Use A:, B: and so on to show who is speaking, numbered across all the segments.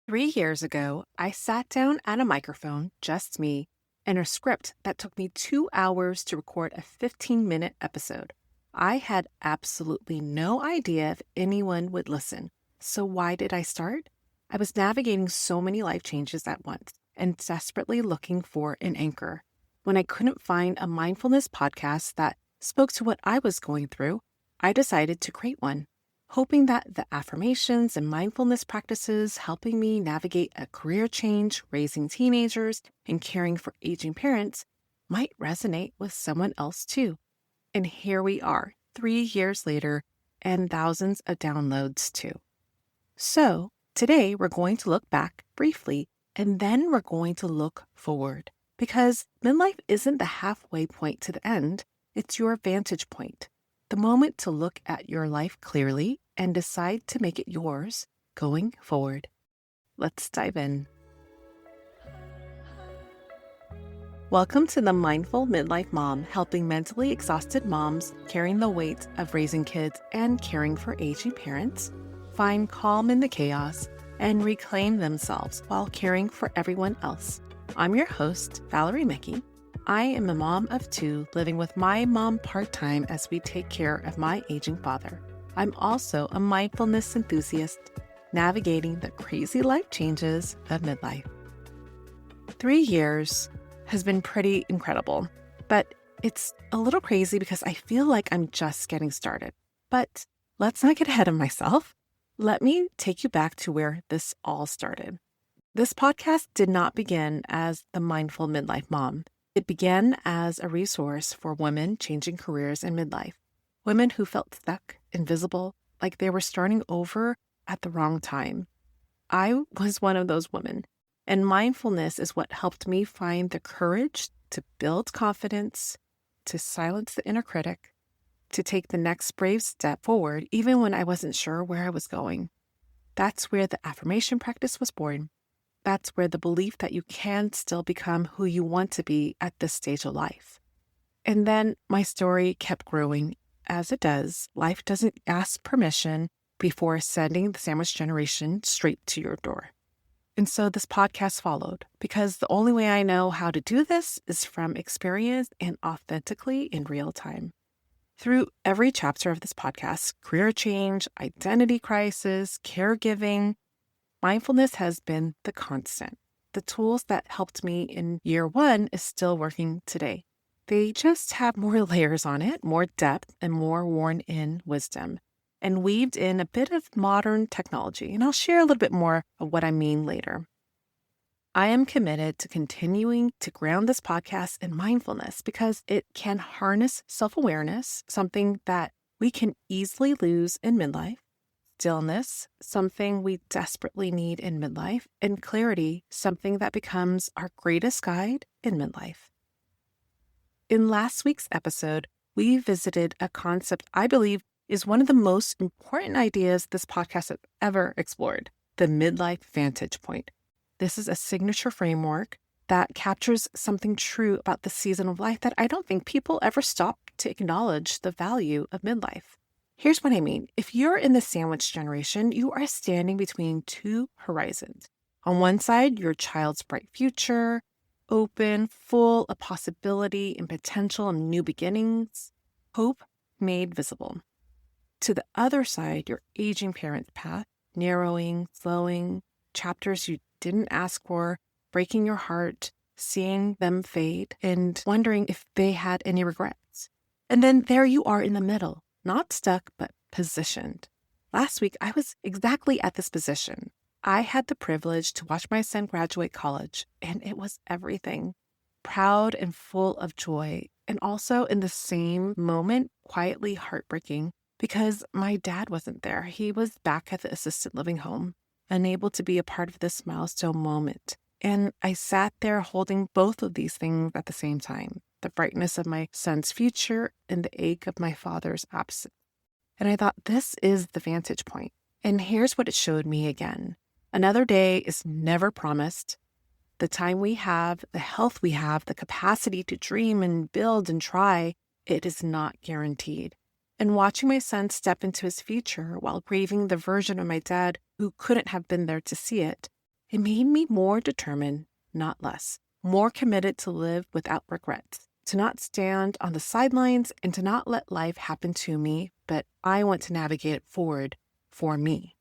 A: 3 years ago, I sat down at a microphone, just me, and a script that took me 2 hours to record a 15-minute episode. I had absolutely no idea if anyone would listen. So why did I start? I was navigating so many life changes at once and desperately looking for an anchor. When I couldn't find a mindfulness podcast that spoke to what I was going through, I decided to create one, hoping that the affirmations and mindfulness practices helping me navigate a career change, raising teenagers, and caring for aging parents might resonate with someone else too. And here we are, 3 years later, and thousands of downloads too. So today we're going to look back briefly, and then we're going to look forward. Because midlife isn't the halfway point to the end, it's your vantage point. The moment to look at your life clearly and decide to make it yours going forward. Let's dive in. Welcome to the Mindful Midlife Mom, helping mentally exhausted moms carrying the weight of raising kids and caring for aging parents find calm in the chaos and reclaim themselves while caring for everyone else. I'm your host, Valerie Mickey. I am a mom of two living with my mom part-time as we take care of my aging father. I'm also a mindfulness enthusiast navigating the crazy life changes of midlife. 3 years has been pretty incredible, but it's a little crazy because I feel like I'm just getting started. But let's not get ahead of myself. Let me take you back to where this all started. This podcast did not begin as the Mindful Midlife Mom. It began as a resource for women changing careers in midlife, women who felt stuck, invisible, like they were starting over at the wrong time. I was one of those women, and mindfulness is what helped me find the courage to build confidence, to silence the inner critic, to take the next brave step forward, even when I wasn't sure where I was going. That's where the affirmation practice was born. That's where the belief that you can still become who you want to be at this stage of life. And then my story kept growing. As it does, life doesn't ask permission before sending the sandwich generation straight to your door. And so this podcast followed, because the only way I know how to do this is from experience and authentically in real time. Through every chapter of this podcast, career change, identity crisis, caregiving, mindfulness has been the constant. The tools that helped me in year one is still working today. They just have more layers on it, more depth, and more worn-in wisdom, and weaved in a bit of modern technology. And I'll share a little bit more of what I mean later. I am committed to continuing to ground this podcast in mindfulness because it can harness self-awareness, something that we can easily lose in midlife, stillness, something we desperately need in midlife, and clarity, something that becomes our greatest guide in midlife. In last week's episode, we visited a concept I believe is one of the most important ideas this podcast has ever explored, the midlife vantage point. This is a signature framework that captures something true about the season of life that I don't think people ever stop to acknowledge the value of midlife. Here's what I mean. If you're in the sandwich generation, you are standing between two horizons. On one side, your child's bright future, open, full of possibility and potential and new beginnings, hope made visible. To the other side, your aging parent's path, narrowing, slowing, chapters you didn't ask for, breaking your heart, seeing them fade, and wondering if they had any regrets. And then there you are in the middle. Not stuck, but positioned. Last week, I was exactly at this position. I had the privilege to watch my son graduate college, and it was everything. Proud and full of joy, and also in the same moment, quietly heartbreaking because my dad wasn't there. He was back at the assisted living home, unable to be a part of this milestone moment. And I sat there holding both of these things at the same time. The brightness of my son's future and the ache of my father's absence. And I thought, this is the vantage point. And here's what it showed me again. Another day is never promised. The time we have, the health we have, the capacity to dream and build and try, it is not guaranteed. And watching my son step into his future while grieving the version of my dad who couldn't have been there to see it It made me more determined, not less, more committed to live without regrets, to not stand on the sidelines and to not let life happen to me, but I want to navigate it forward for me.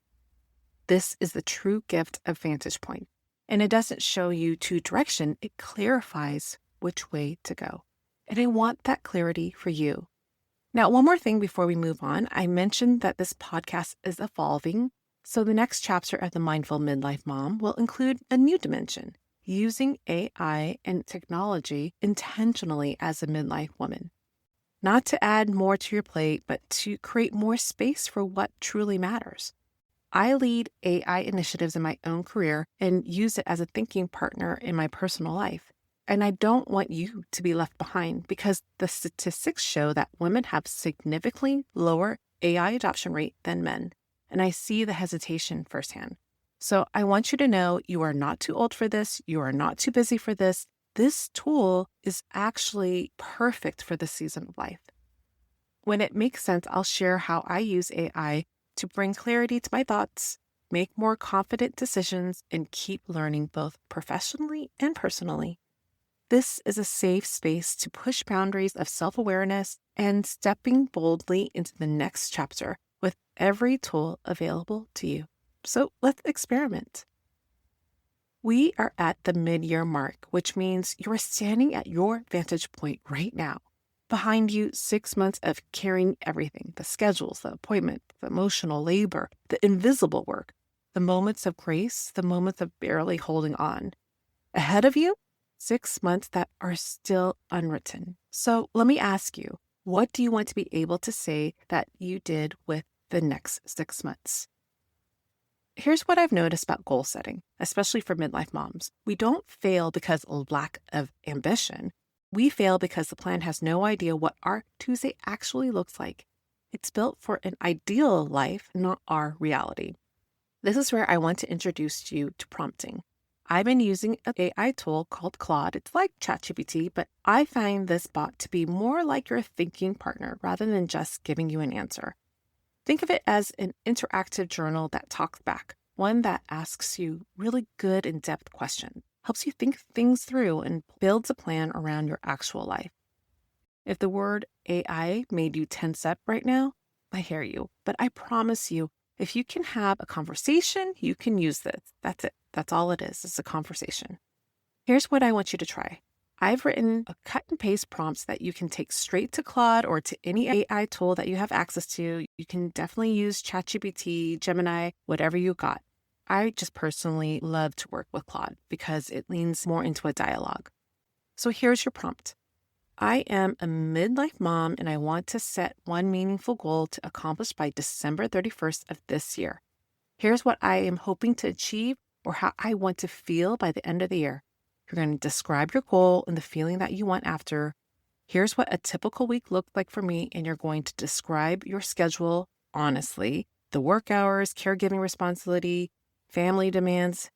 A: This is the true gift of Vantage Point. And it doesn't show you to direction, it clarifies which way to go. And I want that clarity for you. Now, one more thing before we move on. I mentioned that this podcast is evolving. So the next chapter of the Mindful Midlife Mom will include a new dimension, using AI and technology intentionally as a midlife woman. Not to add more to your plate, but to create more space for what truly matters. I lead AI initiatives in my own career and use it as a thinking partner in my personal life. And I don't want you to be left behind because the statistics show that women have significantly lower AI adoption rate than men. And I see the hesitation firsthand. So I want you to know you are not too old for this. You are not too busy for this. This tool is actually perfect for this season of life. When it makes sense, I'll share how I use AI to bring clarity to my thoughts, make more confident decisions, and keep learning both professionally and personally. This is a safe space to push boundaries of self-awareness and stepping boldly into the next chapter with every tool available to you. So let's experiment. We are at the mid-year mark, which means you're standing at your vantage point right now. Behind you, 6 months of carrying everything, the schedules, the appointments, the emotional labor, the invisible work, the moments of grace, the moments of barely holding on. Ahead of you, 6 months that are still unwritten. So let me ask you, what do you want to be able to say that you did with the next 6 months? Here's what I've noticed about goal setting, especially for midlife moms. We don't fail because of lack of ambition. We fail because the plan has no idea what our Tuesday actually looks like. It's built for an ideal life, not our reality. This is where I want to introduce you to prompting. I've been using an AI tool called Claude. It's like ChatGPT, but I find this bot to be more like your thinking partner rather than just giving you an answer. Think of it as an interactive journal that talks back, one that asks you really good in-depth questions, helps you think things through, and builds a plan around your actual life. If the word AI made you tense up right now, I hear you, but I promise you, if you can have a conversation, you can use this. That's it. That's all it is. It's a conversation. Here's what I want you to try. I've written a cut and paste prompts that you can take straight to Claude or to any AI tool that you have access to. You can definitely use ChatGPT, Gemini, whatever you got. I just personally love to work with Claude because it leans more into a dialogue. So here's your prompt. I am a midlife mom and I want to set one meaningful goal to accomplish by December 31st of this year. Here's what I am hoping to achieve or how I want to feel by the end of the year. You're going to describe your goal and the feeling that you want after. Here's what a typical week looked like for me, and you're going to describe your schedule honestly, the work hours, caregiving responsibility, family demands.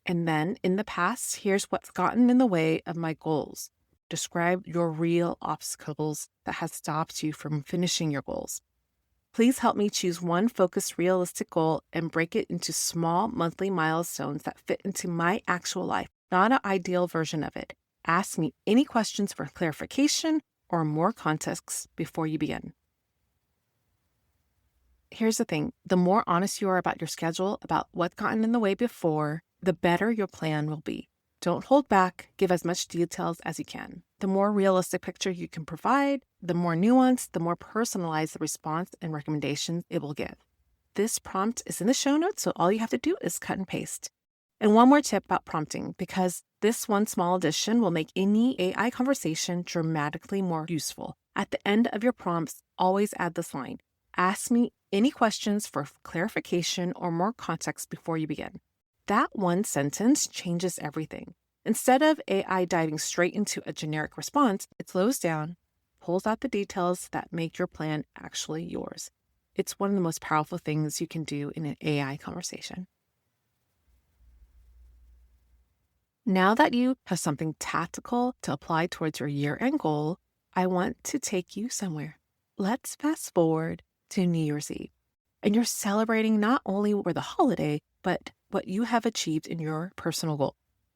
A: And then in the past, here's what's gotten in the way of my goals. Describe your real obstacles that has stopped you from finishing your goals. Please help me choose one focused, realistic goal and break it into small monthly milestones that fit into my actual life, not an ideal version of it. Ask me any questions for clarification or more context before you begin. Here's the thing. The more honest you are about your schedule, about what's gotten in the way before, the better your plan will be. Don't hold back. Give as much details as you can. The more realistic picture you can provide, the more nuanced, the more personalized the response and recommendations it will give. This prompt is in the show notes, so all you have to do is cut and paste. And one more tip about prompting, because this one small addition will make any AI conversation dramatically more useful. At the end of your prompts, always add this line. Ask me any questions for clarification or more context before you begin. That one sentence changes everything. Instead of AI diving straight into a generic response, it slows down, pulls out the details that make your plan actually yours. It's one of the most powerful things you can do in an AI conversation. Now that you have something tactical to apply towards your year-end goal, I want to take you somewhere. Let's fast forward to New Year's Eve. And you're celebrating not only for the holiday, but what you have achieved in your personal goal.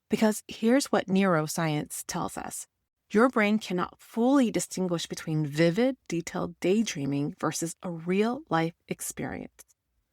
A: Because here's what neuroscience tells us. Your brain cannot fully distinguish between vivid, detailed daydreaming versus a real-life experience.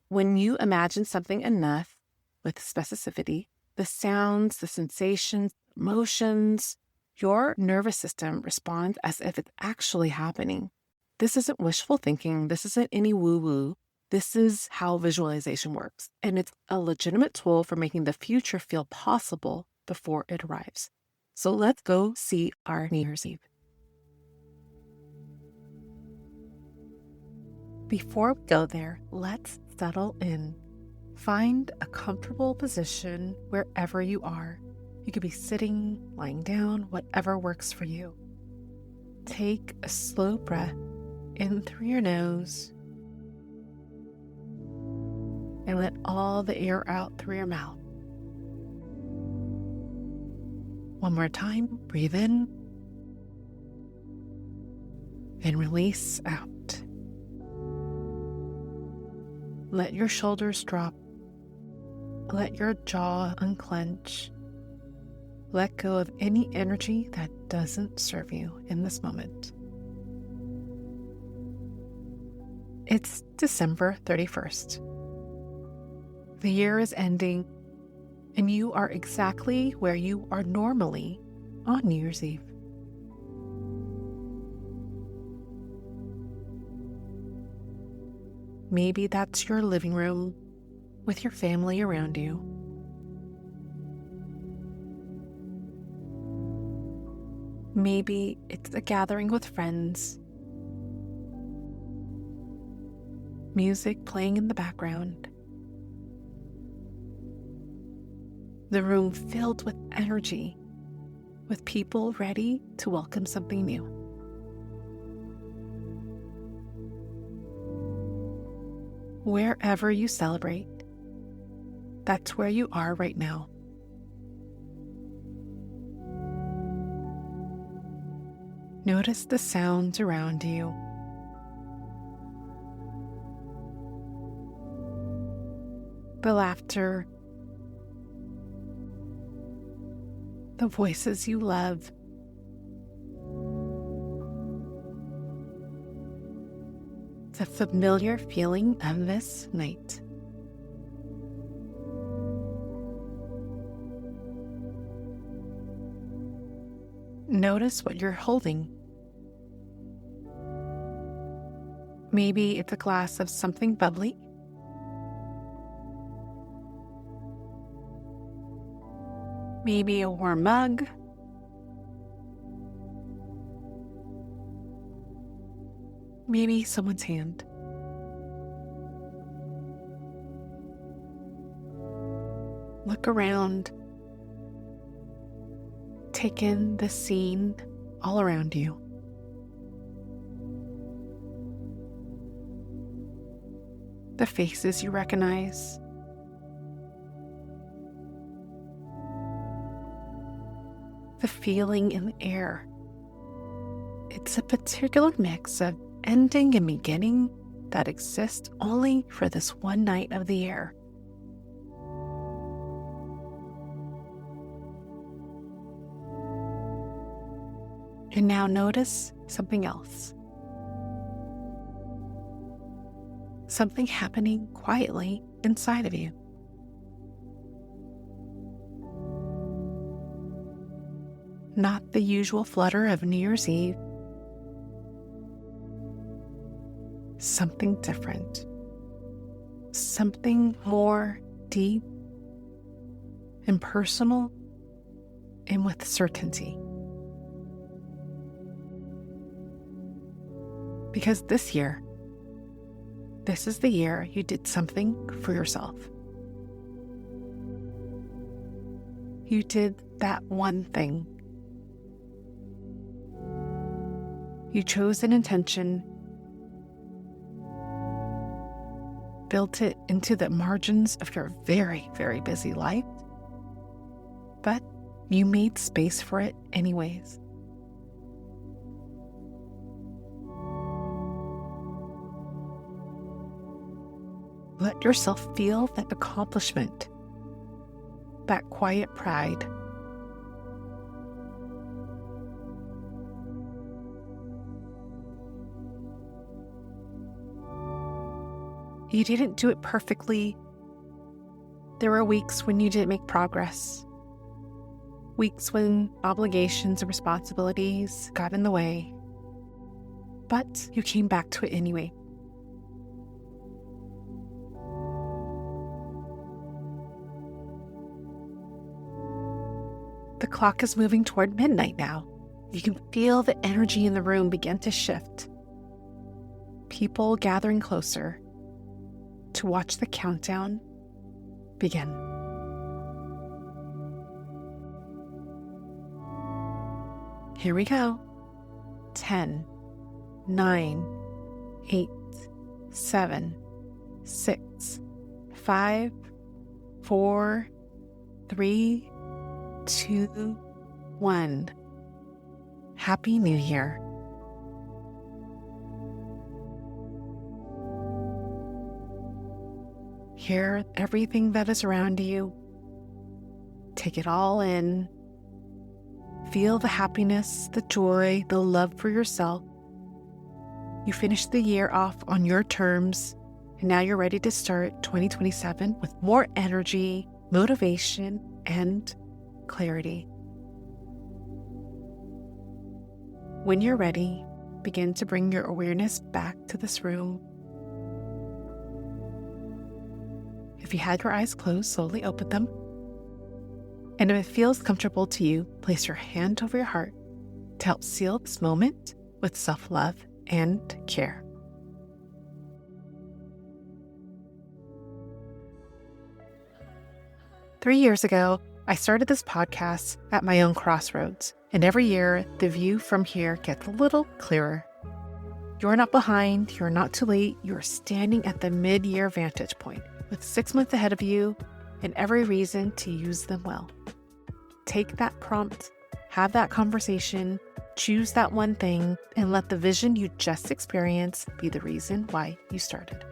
A: When you imagine something enough with specificity, the sounds, the sensations, emotions, your nervous system responds as if it's actually happening. This isn't wishful thinking. This isn't any woo-woo. This is how visualization works. And it's a legitimate tool for making the future feel possible before it arrives. So let's go see our New Year's Eve. Before we go there, let's settle in. Find a comfortable position wherever you are. You could be sitting, lying down, whatever works for you. Take a slow breath in through your nose and let all the air out through your mouth. One more time, breathe in and release out. Let your shoulders drop. Let your jaw unclench. Let go of any energy that doesn't serve you in this moment. It's December 31st. The year is ending, and you are exactly where you are normally on New Year's Eve. Maybe that's your living room with your family around you. Maybe it's a gathering with friends. Music playing in the background. The room filled with energy, with people ready to welcome something new. Wherever you celebrate, that's where you are right now. Notice the sounds around you. The laughter, the voices you love, the familiar feeling of this night. Notice what you're holding. Maybe it's a glass of something bubbly. Maybe a warm mug. Maybe someone's hand. Look around. Take in the scene all around you. The faces you recognize. The feeling in the air. It's a particular mix of ending and beginning that exists only for this one night of the year. And now notice something else. Something happening quietly inside of you. Not the usual flutter of New Year's Eve. Something different. Something more deep and personal and with certainty. Because this year, this is the year you did something for yourself. You did that one thing. You chose an intention, built it into the margins of your very, very busy life, but you made space for it anyways. Let yourself feel that accomplishment that quiet pride. You didn't do it perfectly. There were weeks when you didn't make progress. Weeks when obligations and responsibilities got in the way. But you came back to it anyway. The clock is moving toward midnight now. You can feel the energy in the room begin to shift. People gathering closer to watch the countdown begin. Here we go. 10, 9, 8, 7, 6, 5, 4, 3, 2, 1. Happy New Year. Hear everything that is around you. Take it all in. Feel the happiness, the joy, the love for yourself. You finished the year off on your terms, and now you're ready to start 2027 with more energy, motivation, and clarity. When you're ready, begin to bring your awareness back to this room. If you had your eyes closed, slowly open them. And if it feels comfortable to you, place your hand over your heart to help seal this moment with self-love and care. Three years ago, I started this podcast at my own crossroads, and every year, the view from here gets a little clearer. You're not behind, you're not too late, you're standing at the mid-year vantage point, with 6 months ahead of you and every reason to use them well. Take that prompt, have that conversation, choose that one thing, and let the vision you just experienced be the reason why you started.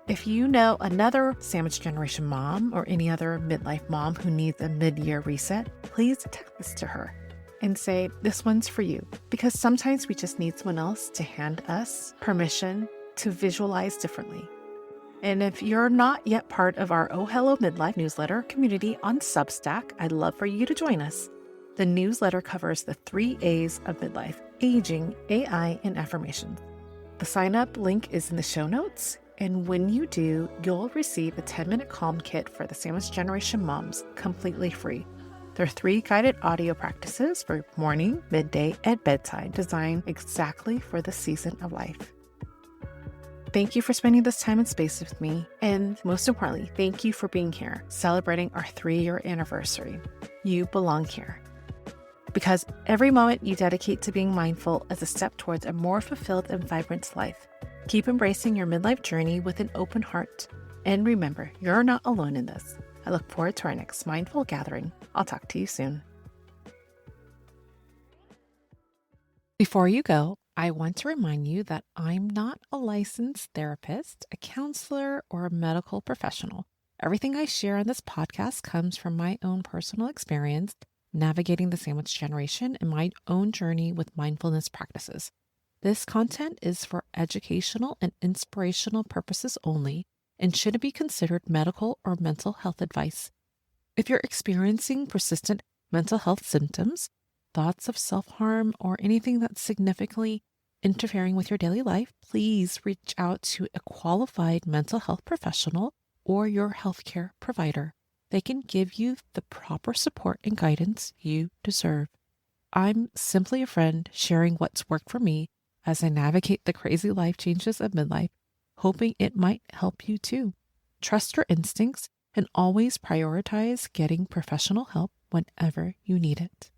A: If you know another sandwich generation mom or any other midlife mom who needs a mid-year reset, please text this to her and say, this one's for you. Because sometimes we just need someone else to hand us permission to visualize differently. And if you're not yet part of our Oh Hello Midlife newsletter community on Substack, I'd love for you to join us. The newsletter covers the 3 A's of midlife: aging, AI, and affirmations. The sign-up link is in the show notes, and when you do, you'll receive a 10-minute calm kit for the sandwich generation moms completely free. There are 3 guided audio practices for morning, midday, and bedtime designed exactly for the season of life. Thank you for spending this time and space with me, and most importantly, thank you for being here, celebrating our 3-year anniversary. You belong here. Because every moment you dedicate to being mindful is a step towards a more fulfilled and vibrant life. Keep embracing your midlife journey with an open heart. And remember, you're not alone in this. I look forward to our next mindful gathering. I'll talk to you soon. Before you go, I want to remind you that I'm not a licensed therapist, a counselor, or a medical professional. Everything I share on this podcast comes from my own personal experience navigating the sandwich generation and my own journey with mindfulness practices. This content is for educational and inspirational purposes only and shouldn't be considered medical or mental health advice. If you're experiencing persistent mental health symptoms, thoughts of self-harm, or anything that's significantly interfering with your daily life, please reach out to a qualified mental health professional or your healthcare provider. They can give you the proper support and guidance you deserve. I'm simply a friend sharing what's worked for me as I navigate the crazy life changes of midlife, hoping it might help you too. Trust your instincts and always prioritize getting professional help whenever you need it.